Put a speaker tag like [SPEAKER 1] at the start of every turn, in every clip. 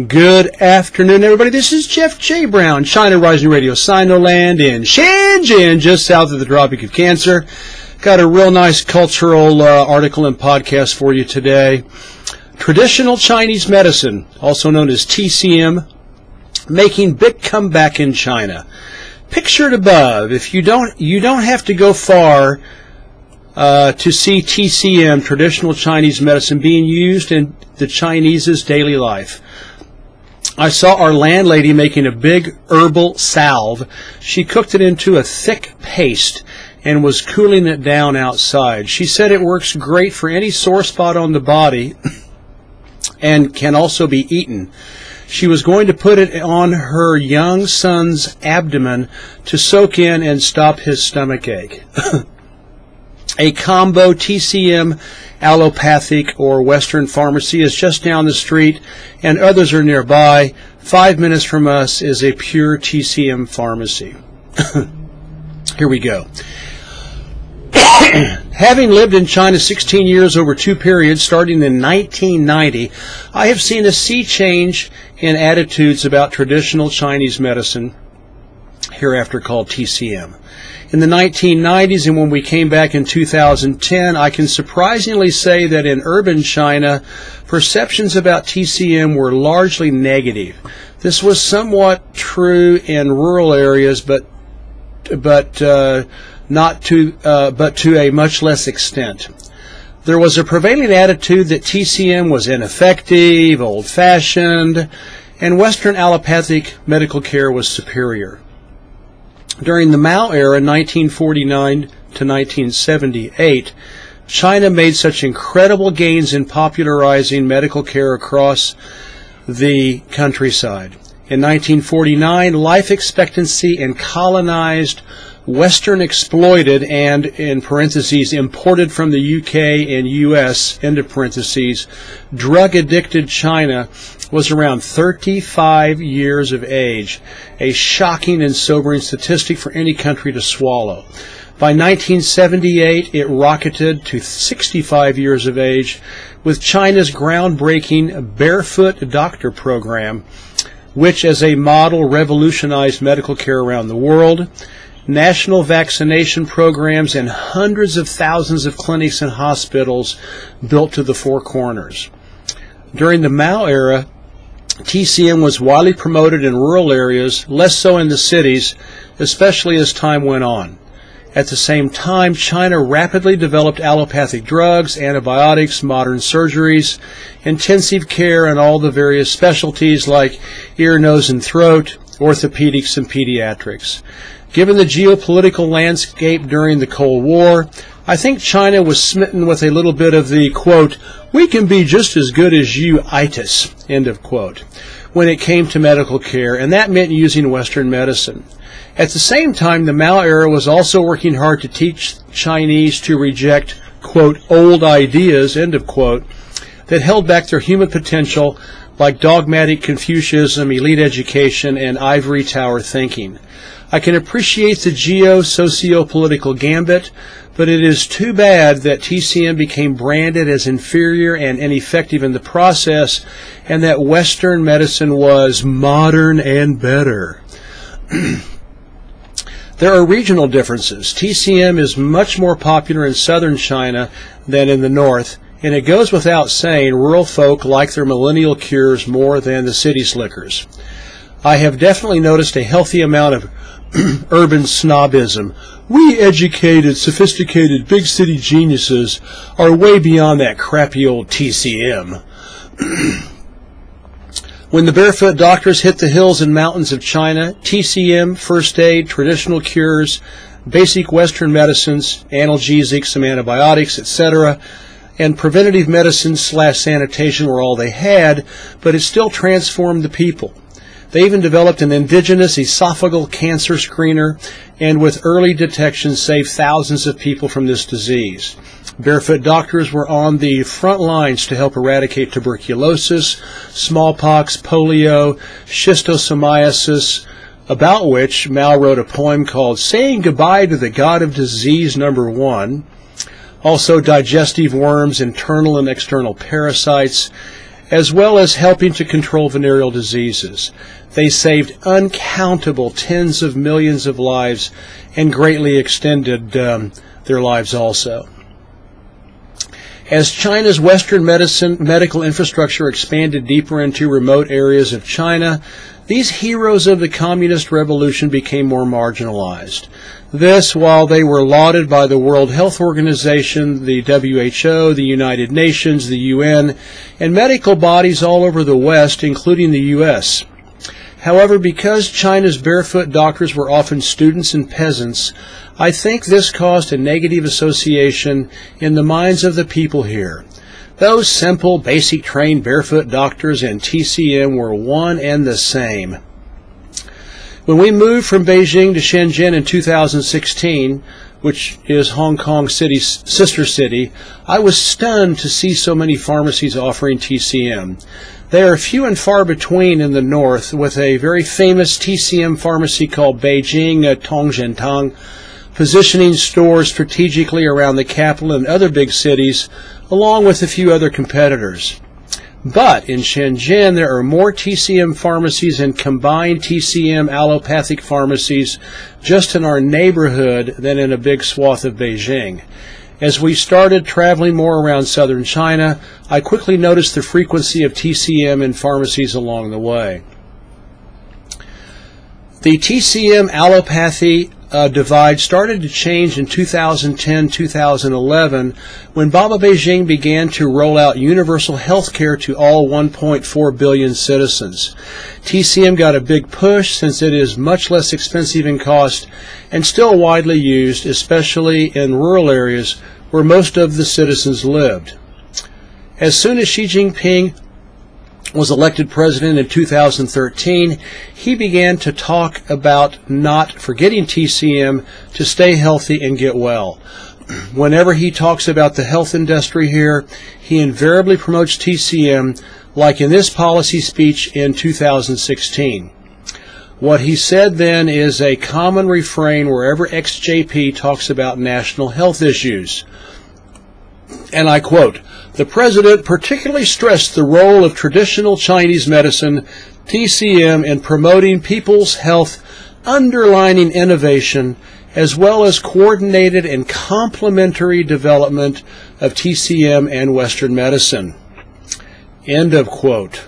[SPEAKER 1] Good afternoon, everybody. This is Jeff J. Brown, China Rising Radio, Sinoland in Shenzhen, just south of the Tropic of Cancer. Got a real nice cultural article and podcast for you today. Traditional Chinese medicine, also known as TCM, making big comeback in China. Pictured above. If you don't have to go far to see TCM, traditional Chinese medicine, being used in the Chinese's daily life. I saw our landlady making a big herbal salve. She cooked it into a thick paste and was cooling it down outside. She said it works great for any sore spot on the body and can also be eaten. She was going to put it on her young son's abdomen to soak in and stop his stomachache. A combo TCM-allopathic or Western pharmacy is just down the street, and others are nearby. 5 minutes from us is a pure TCM pharmacy. Here we go. Having lived in China 16 years over two periods, starting in 1990, I have seen a sea change in attitudes about traditional Chinese medicine, hereafter called TCM. In the 1990s and when we came back in 2010, I can surprisingly say that in urban China, perceptions about TCM were largely negative. This was somewhat true in rural areas, but to a much less extent. There was a prevailing attitude that TCM was ineffective, old-fashioned, and Western allopathic medical care was superior. During the Mao era, 1949 to 1978, China made such incredible gains in popularizing medical care across the countryside. In 1949, life expectancy in colonized, Western exploited, and, in parentheses, imported from the UK and US, end of parentheses, drug-addicted China was around 35 years of age, a shocking and sobering statistic for any country to swallow. By 1978, it rocketed to 65 years of age, with China's groundbreaking Barefoot doctor program, which as a model revolutionized medical care around the world, national vaccination programs, and hundreds of thousands of clinics and hospitals built to the four corners. During the Mao era, TCM was widely promoted in rural areas, less so in the cities, especially as time went on. At the same time, China rapidly developed allopathic drugs, antibiotics, modern surgeries, intensive care, and all the various specialties like ear, nose, and throat, orthopedics, and pediatrics. Given the geopolitical landscape during the Cold War, I think China was smitten with a little bit of the, quote, "we can be just as good as you itis," end of quote, when it came to medical care, and that meant using Western medicine. At the same time, the Mao era was also working hard to teach Chinese to reject, quote, "old ideas," end of quote, that held back their human potential, like dogmatic Confucianism, elite education, and ivory tower thinking. I can appreciate the socio-political gambit, but it is too bad that TCM became branded as inferior and ineffective in the process, and that Western medicine was modern and better. There are regional differences. TCM is much more popular in southern China than in the north, and it goes without saying rural folk like their millennial cures more than the city slickers. I have definitely noticed a healthy amount of urban snobism. We educated, sophisticated, big city geniuses are way beyond that crappy old TCM. When the Barefoot doctors hit the hills and mountains of China, TCM, first aid, traditional cures, basic Western medicines, analgesics, some antibiotics, etc., and preventative medicine / sanitation were all they had, but it still transformed the people. They even developed an indigenous esophageal cancer screener, and with early detection saved thousands of people from this disease. Barefoot doctors were on the front lines to help eradicate tuberculosis, smallpox, polio, schistosomiasis, about which Mao wrote a poem called Saying Goodbye to the God of Disease Number 1. Also digestive worms, internal and external parasites, as well as helping to control venereal diseases. They saved uncountable tens of millions of lives and greatly extended their lives also. As China's Western medical infrastructure expanded deeper into remote areas of China, these heroes of the Communist Revolution became more marginalized. This, while they were lauded by the World Health Organization, the WHO, the United Nations, the UN, and medical bodies all over the West, including the U.S. However, because China's barefoot doctors were often students and peasants, I think this caused a negative association in the minds of the people here. Those simple, basic trained barefoot doctors and TCM were one and the same. When we moved from Beijing to Shenzhen in 2016, which is Hong Kong City's sister city, I was stunned to see so many pharmacies offering TCM. They are few and far between in the north, with a very famous TCM pharmacy called Beijing Tongzhentang, positioning stores strategically around the capital and other big cities, along with a few other competitors. But in Shenzhen, there are more TCM pharmacies and combined TCM-allopathic pharmacies just in our neighborhood than in a big swath of Beijing. As we started traveling more around southern China, I quickly noticed the frequency of TCM in pharmacies along the way. The TCM-allopathy divide started to change in 2010-2011 when Baba Beijing began to roll out universal health care to all 1.4 billion citizens. TCM got a big push since it is much less expensive in cost and still widely used, especially in rural areas where most of the citizens lived. As soon as Xi Jinping was elected president in 2013, he began to talk about not forgetting TCM to stay healthy and get well. Whenever he talks about the health industry here, he invariably promotes TCM, like in this policy speech in 2016. What he said then is a common refrain wherever XJP talks about national health issues. And I quote, "The President particularly stressed the role of traditional Chinese medicine, TCM, in promoting people's health, underlining innovation, as well as coordinated and complementary development of TCM and Western medicine." End of quote.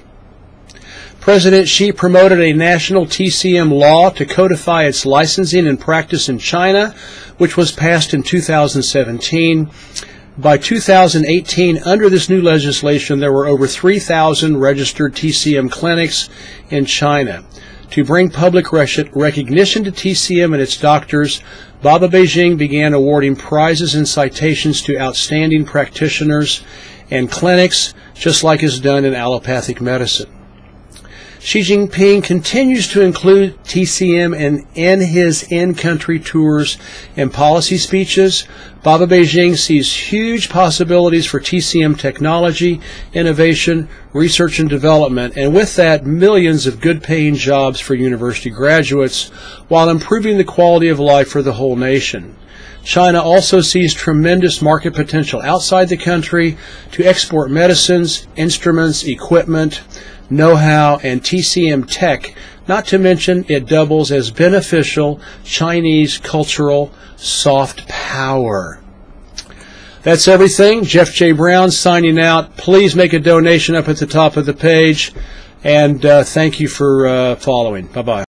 [SPEAKER 1] President Xi promoted a national TCM law to codify its licensing and practice in China, which was passed in 2017. By 2018, under this new legislation, there were over 3,000 registered TCM clinics in China. To bring public recognition to TCM and its doctors, Baba Beijing began awarding prizes and citations to outstanding practitioners and clinics, just like is done in allopathic medicine. Xi Jinping continues to include TCM in his in-country tours and policy speeches. Baba Beijing sees huge possibilities for TCM technology, innovation, research and development, and with that, millions of good-paying jobs for university graduates, while improving the quality of life for the whole nation. China also sees tremendous market potential outside the country to export medicines, instruments, equipment, know-how, and TCM tech, not to mention it doubles as beneficial Chinese cultural soft power. That's everything. Jeff J. Brown signing out. Please make a donation up at the top of the page, and thank you for following. Bye-bye.